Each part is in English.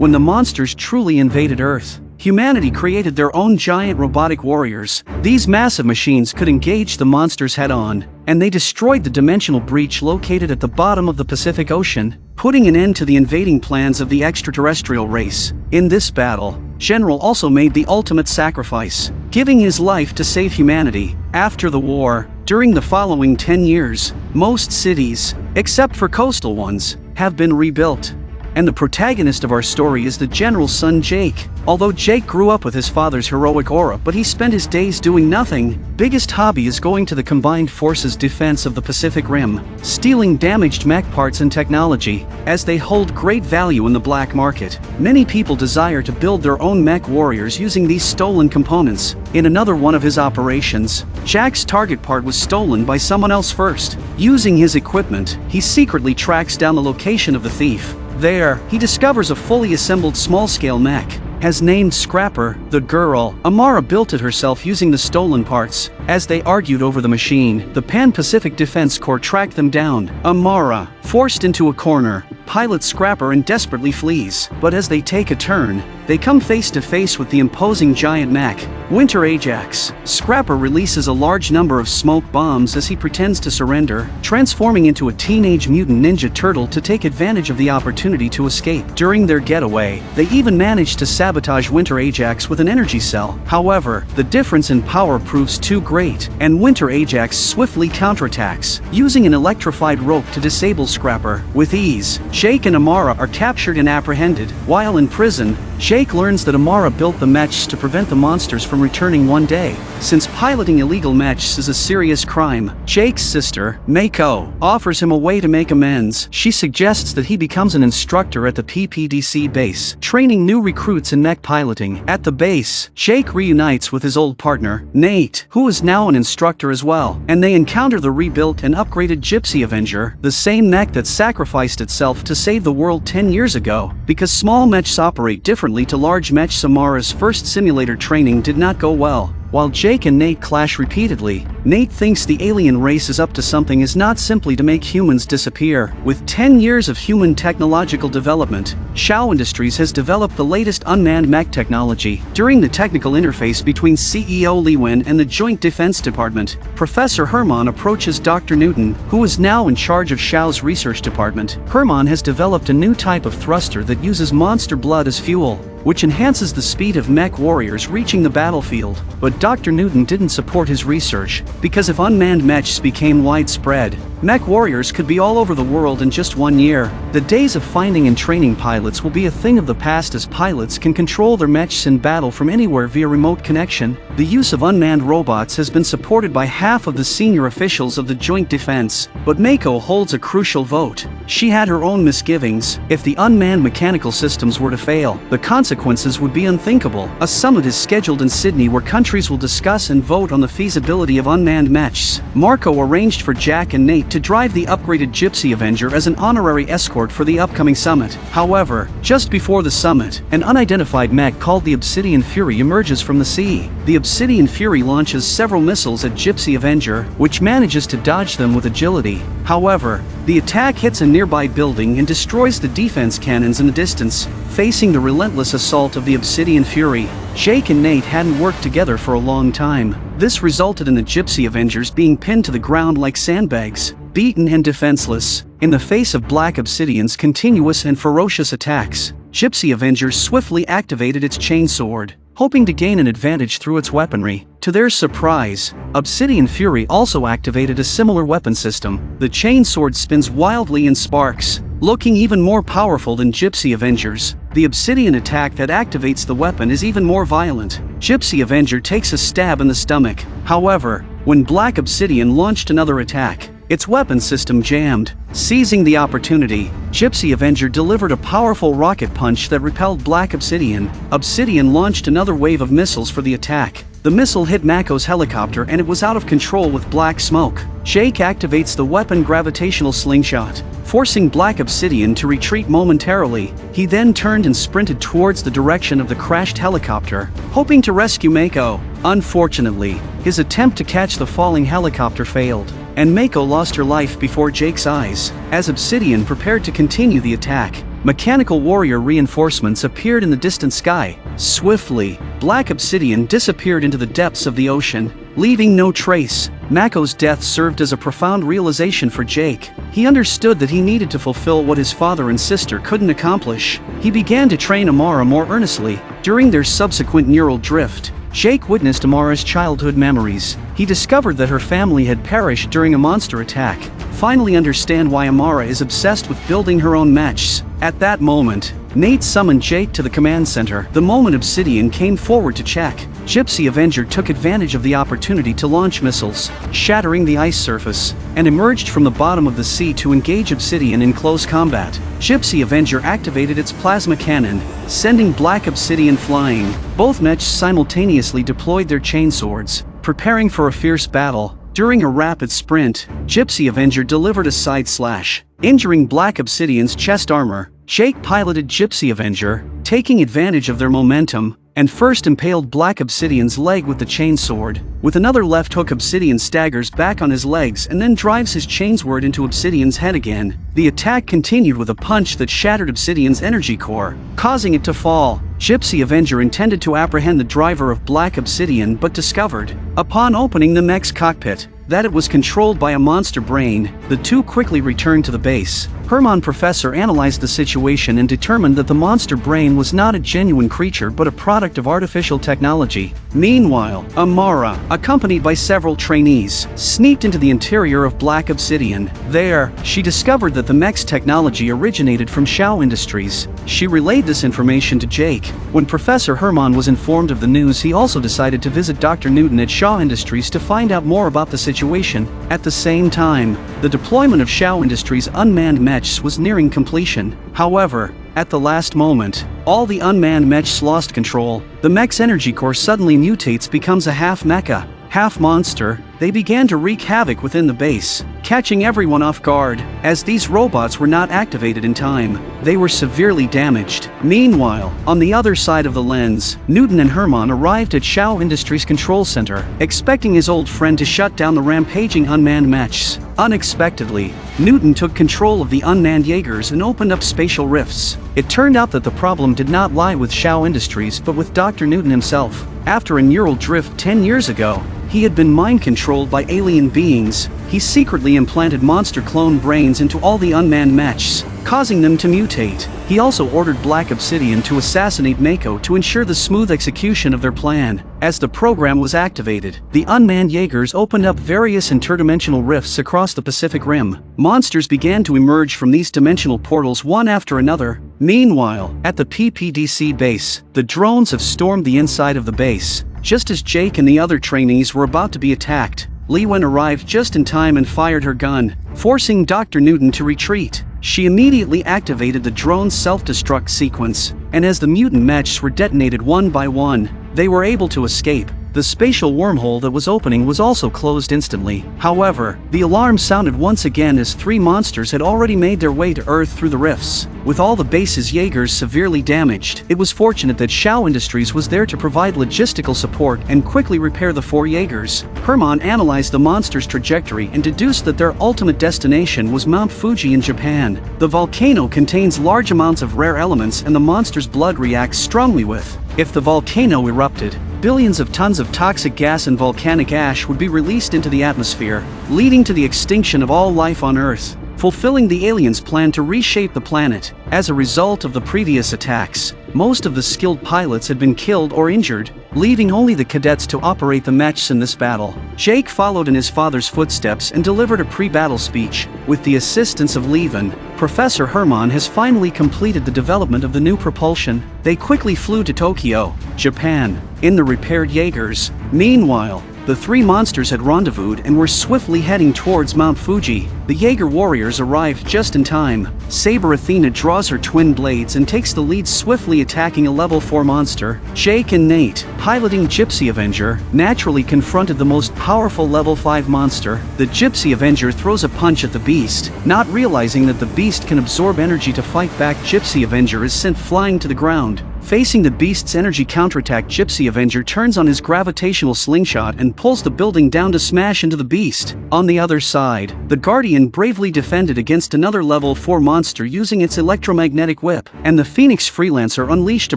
When the monsters truly invaded Earth, humanity created their own giant robotic warriors. These massive machines could engage the monsters head-on, and they destroyed the dimensional breach located at the bottom of the Pacific Ocean, putting an end to the invading plans of the extraterrestrial race. In this battle, General also made the ultimate sacrifice, giving his life to save humanity. After the war, during the following 10 years, most cities, except for coastal ones, have been rebuilt. And the protagonist of our story is the General's son Jake. Although Jake grew up with his father's heroic aura, but he spent his days doing nothing. Biggest hobby is going to the combined forces defense of the Pacific Rim, stealing damaged mech parts and technology, as they hold great value in the black market. Many people desire to build their own mech warriors using these stolen components. In another one of his operations, Jack's target part was stolen by someone else first. Using his equipment, he secretly tracks down the location of the thief. There, he discovers a fully assembled small-scale mech, has named Scrapper. The girl, Amara, built it herself using the stolen parts. As they argued over the machine, the Pan-Pacific Defense Corps tracked them down. Amara, forced into a corner, pilots Scrapper and desperately flees. But as they take a turn, they come face to face with the imposing giant mech, Winter Ajax. Scrapper releases a large number of smoke bombs as he pretends to surrender, transforming into a teenage mutant ninja turtle to take advantage of the opportunity to escape. During their getaway, they even manage to sabotage Winter Ajax with an energy cell. However, the difference in power proves too great, and Winter Ajax swiftly counterattacks, using an electrified rope to disable Scrapper. With ease, Jake and Amara are captured and apprehended. While in prison, Jake learns that Amara built the mechs to prevent the monsters from returning one day. Since piloting illegal mechs is a serious crime, Jake's sister, Mako, offers him a way to make amends. She suggests that he becomes an instructor at the PPDC base, training new recruits in mech piloting. At the base, Jake reunites with his old partner, Nate, who is now an instructor as well, and they encounter the rebuilt and upgraded Gypsy Avenger, the same mech that sacrificed itself to save the world 10 years ago. Because small mechs operate differently to large mechs, Amara's first simulator training did not go well. While Jake and Nate clash repeatedly, Nate thinks the alien race is up to something is not simply to make humans disappear. With 10 years of human technological development, Shao Industries has developed the latest unmanned mech technology. During the technical interface between CEO Li Wen and the Joint Defense Department, Professor Herman approaches Dr. Newton, who is now in charge of Shao's research department. Herman has developed a new type of thruster that uses monster blood as fuel, which enhances the speed of mech warriors reaching the battlefield. But Dr. Newton didn't support his research, because if unmanned mechs became widespread, mech warriors could be all over the world in just 1 year. The days of finding and training pilots will be a thing of the past, as pilots can control their mechs in battle from anywhere via remote connection. The use of unmanned robots has been supported by half of the senior officials of the Joint Defense, but Mako holds a crucial vote. She had her own misgivings. If the unmanned mechanical systems were to fail, the consequences would be unthinkable. A summit is scheduled in Sydney where countries will discuss and vote on the feasibility of unmanned mechs. Marco arranged for Jack and Nate to drive the upgraded Gypsy Avenger as an honorary escort for the upcoming summit. However, just before the summit, an unidentified mech called the Obsidian Fury emerges from the sea. The Obsidian Fury launches several missiles at Gypsy Avenger, which manages to dodge them with agility. However, the attack hits a nearby building and destroys the defense cannons in the distance. Facing the relentless assault of the Obsidian Fury, Jake and Nate hadn't worked together for a long time. This resulted in the Gypsy Avengers being pinned to the ground like sandbags, beaten and defenseless. In the face of Black Obsidian's continuous and ferocious attacks, Gypsy Avengers swiftly activated its chainsword, hoping to gain an advantage through its weaponry. To their surprise, Obsidian Fury also activated a similar weapon system. The chainsword spins wildly and sparks, looking even more powerful than Gypsy Avengers. The Obsidian attack that activates the weapon is even more violent. Gypsy Avenger takes a stab in the stomach. However, when Black Obsidian launched another attack, its weapon system jammed. Seizing the opportunity, Gypsy Avenger delivered a powerful rocket punch that repelled Black Obsidian. Obsidian launched another wave of missiles for the attack. The missile hit Mako's helicopter and it was out of control with black smoke. Jake activates the weapon gravitational slingshot, forcing Black Obsidian to retreat momentarily. He then turned and sprinted towards the direction of the crashed helicopter, hoping to rescue Mako. Unfortunately, his attempt to catch the falling helicopter failed, and Mako lost her life before Jake's eyes. As Obsidian prepared to continue the attack, mechanical warrior reinforcements appeared in the distant sky. Swiftly, Black Obsidian disappeared into the depths of the ocean, leaving no trace. Mako's death served as a profound realization for Jake. He understood that he needed to fulfill what his father and sister couldn't accomplish. He began to train Amara more earnestly. During their subsequent neural drift, Jake witnessed Amara's childhood memories. He discovered that her family had perished during a monster attack. Finally understand why Amara is obsessed with building her own mechs. At that moment, Nate summoned Jake to the command center. The moment Obsidian came forward to check, Gypsy Avenger took advantage of the opportunity to launch missiles, shattering the ice surface, and emerged from the bottom of the sea to engage Obsidian in close combat. Gypsy Avenger activated its plasma cannon, sending Black Obsidian flying. Both mechs simultaneously deployed their chainswords, preparing for a fierce battle. During a rapid sprint, Gypsy Avenger delivered a side slash, injuring Black Obsidian's chest armor. Jake piloted Gypsy Avenger, taking advantage of their momentum, and first impaled Black Obsidian's leg with the chainsword. With another left hook, Obsidian staggers back on his legs and then drives his chainsword into Obsidian's head again. The attack continued with a punch that shattered Obsidian's energy core, causing it to fall. Gypsy Avenger intended to apprehend the driver of Black Obsidian but discovered, upon opening the mech's cockpit, that it was controlled by a monster brain. The two quickly returned to the base. Herman Professor analyzed the situation and determined that the monster brain was not a genuine creature but a product of artificial technology. Meanwhile, Amara, accompanied by several trainees, sneaked into the interior of Black Obsidian. There, she discovered that the mech's technology originated from Shao Industries. She relayed this information to Jake. When Professor Herman was informed of the news, he also decided to visit Dr. Newton at Shaw Industries to find out more about the situation. At the same time, the deployment of Shao Industries' unmanned mechs was nearing completion. However, at the last moment, all the unmanned mechs lost control. The mech's energy core suddenly mutates, becomes a half mecha, half monster. They began to wreak havoc within the base, catching everyone off guard. As these robots were not activated in time, they were severely damaged. Meanwhile, on the other side of the lens, Newton and Herman arrived at Shao Industries control center, expecting his old friend to shut down the rampaging unmanned mechs. Unexpectedly, Newton took control of the unmanned Jaegers and opened up spatial rifts. It turned out that the problem did not lie with Shao Industries but with Dr. Newton himself. After a neural drift 10 years ago, he had been mind-controlled by alien beings. He secretly implanted monster clone brains into all the unmanned mechs, causing them to mutate. He also ordered Black Obsidian to assassinate Mako to ensure the smooth execution of their plan. As the program was activated, the unmanned Jaegers opened up various interdimensional rifts across the Pacific Rim. Monsters began to emerge from these dimensional portals one after another. Meanwhile, at the PPDC base, the drones have stormed the inside of the base. Just as Jake and the other trainees were about to be attacked, Li Wen arrived just in time and fired her gun, forcing Dr. Newton to retreat. She immediately activated the drone's self-destruct sequence, and as the mutant mechs were detonated one by one, they were able to escape. The spatial wormhole that was opening was also closed instantly. However, the alarm sounded once again as three monsters had already made their way to Earth through the rifts. With all the base's Jaegers severely damaged, it was fortunate that Shao Industries was there to provide logistical support and quickly repair the four Jaegers. Herman analyzed the monsters' trajectory and deduced that their ultimate destination was Mount Fuji in Japan. The volcano contains large amounts of rare elements and the monster's blood reacts strongly with. If the volcano erupted, billions of tons of toxic gas and volcanic ash would be released into the atmosphere, leading to the extinction of all life on Earth, fulfilling the aliens' plan to reshape the planet. As a result of the previous attacks, most of the skilled pilots had been killed or injured, leaving only the cadets to operate the mechs in this battle. Jake followed in his father's footsteps and delivered a pre-battle speech. With the assistance of Li Wen, Professor Herman has finally completed the development of the new propulsion. They quickly flew to Tokyo, Japan, in the repaired Jaegers. Meanwhile, the three monsters had rendezvoused and were swiftly heading towards Mount Fuji. The Jaeger warriors arrived just in time. Saber Athena draws her twin blades and takes the lead, swiftly attacking a level 4 monster. Jake and Nate, piloting Gypsy Avenger, naturally confronted the most powerful level 5 monster. The Gypsy Avenger throws a punch at the beast. Not realizing that the beast can absorb energy to fight back, Gypsy Avenger is sent flying to the ground. Facing the beast's energy counterattack, Gypsy Avenger turns on his gravitational slingshot and pulls the building down to smash into the beast. On the other side, the Guardian bravely defended against another level 4 monster using its electromagnetic whip, and the Phoenix Freelancer unleashed a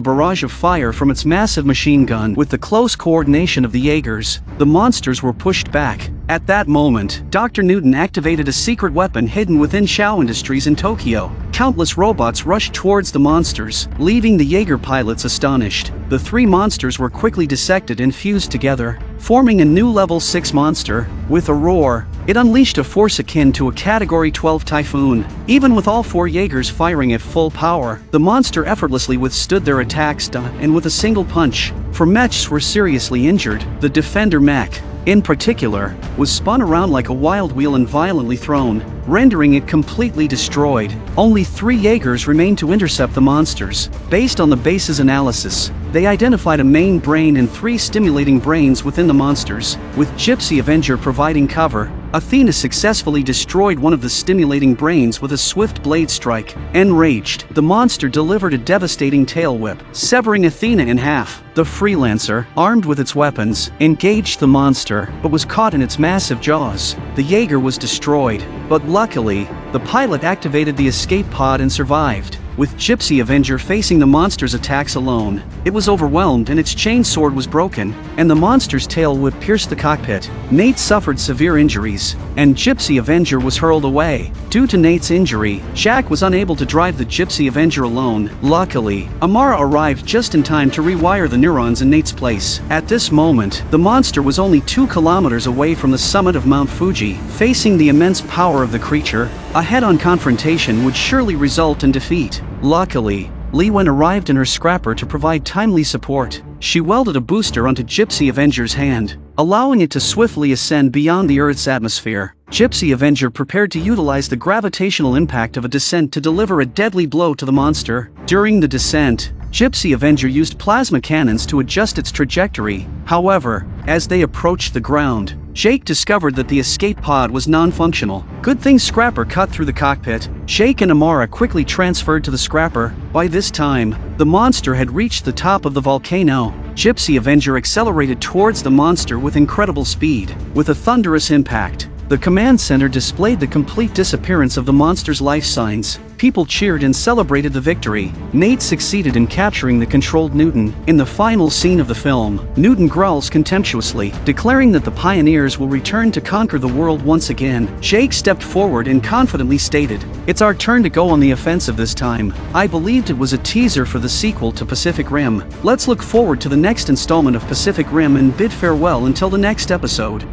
barrage of fire from its massive machine gun. With the close coordination of the Jaegers, the monsters were pushed back. At that moment, Dr. Newton activated a secret weapon hidden within Shaw Industries in Tokyo. Countless robots rushed towards the monsters, leaving the Jaeger pilots astonished. The 3 monsters were quickly dissected and fused together, forming a new level 6 monster. With a roar, it unleashed a force akin to a Category 12 typhoon. Even with all 4 Jaegers firing at full power, the monster effortlessly withstood their attacks, and with a single punch, 4 mechs were seriously injured. The Defender mech, in particular, was spun around like a wild wheel and violently thrown, rendering it completely destroyed. Only 3 Jaegers remained to intercept the monsters. Based on the base's analysis, they identified a main brain and 3 stimulating brains within the monsters. With Gypsy Avenger providing cover, Athena successfully destroyed one of the stimulating brains with a swift blade strike. Enraged, the monster delivered a devastating tail whip, severing Athena in half. The Freelancer, armed with its weapons, engaged the monster, but was caught in its massive jaws. The Jaeger was destroyed, but luckily, the pilot activated the escape pod and survived. With Gypsy Avenger facing the monster's attacks alone, it was overwhelmed and its chain sword was broken, and the monster's tail whip pierced the cockpit. Nate suffered severe injuries, and Gypsy Avenger was hurled away. Due to Nate's injury, Jack was unable to drive the Gypsy Avenger alone. Luckily, Amara arrived just in time to rewire the neurons in Nate's place. At this moment, the monster was only 2 kilometers away from the summit of Mount Fuji. Facing the immense power of the creature, a head-on confrontation would surely result in defeat. Luckily, Lee-Wen arrived in her scrapper to provide timely support. She welded a booster onto Gypsy Avenger's hand, allowing it to swiftly ascend beyond the Earth's atmosphere. Gypsy Avenger prepared to utilize the gravitational impact of a descent to deliver a deadly blow to the monster. During the descent, Gypsy Avenger used plasma cannons to adjust its trajectory. However, as they approached the ground, Jake discovered that the escape pod was non-functional. Good thing Scrapper cut through the cockpit. Jake and Amara quickly transferred to the Scrapper. By this time, the monster had reached the top of the volcano. Gypsy Avenger accelerated towards the monster with incredible speed. With a thunderous impact, the command center displayed the complete disappearance of the monster's life signs. People cheered and celebrated the victory. Nate succeeded in capturing the controlled Newton. In the final scene of the film, Newton growls contemptuously, declaring that the pioneers will return to conquer the world once again. Jake stepped forward and confidently stated, "It's our turn to go on the offensive this time." I believed it was a teaser for the sequel to Pacific Rim. Let's look forward to the next installment of Pacific Rim and bid farewell until the next episode.